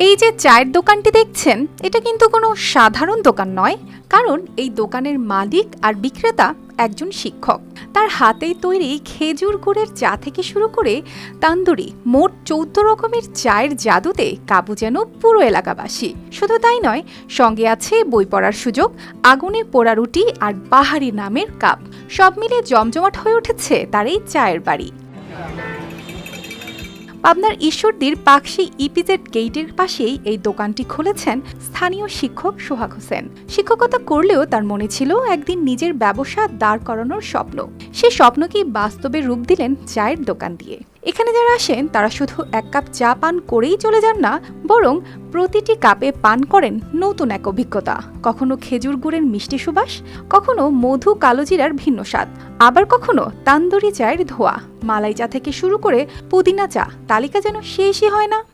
এই যে চায়ের দোকানটি দেখছেন, এটা কিন্তু কোনো সাধারণ দোকান নয়। কারণ এই দোকানের মালিক আর বিক্রেতা একজন শিক্ষক। তার হাতেই তৈরি খেজুর গুড়ের চা থেকে শুরু করে তান্দুরি মোট 14 রকমের চায়ের জাদুতে কাবু যেন পুরো এলাকাবাসী। শুধু তাই নয়, সঙ্গে আছে বই পড়ার সুযোগ, আগুনে পোড়া রুটি আর বাহারি নামের কাপ। সব মিলে জমজমাট হয়ে উঠেছে তার এই চায়ের বাড়ি। পাবনার ঈশ্বরদীর পাকশি ইপিজেড গেটের পাশেই এই দোকানটি খুলেছেন স্থানীয় শিক্ষক সোহাগ হোসেন। শিক্ষকতা করলেও তার মনে ছিল একদিন নিজের ব্যবসা দাঁড় করানোর স্বপ্ন। সেই স্বপ্নকেই বাস্তবে রূপ দিলেন চায়ের দোকান দিয়ে। এখানে যারা আসেন তারা শুধু এক কাপ চা পান করেই চলে যান না, বরং প্রতিটি কাপে পান করেন নতুন এক অভিজ্ঞতা। কখনো খেজুর গুড়ের মিষ্টি সুবাস, কখনো মধু কালোজিরার ভিন্ন স্বাদ, আবার কখনো তান্দুরি চায়ের ধোয়া। মালাই চা থেকে শুরু করে পুদিনা চা, তালিকা যেন শেষই হয় না।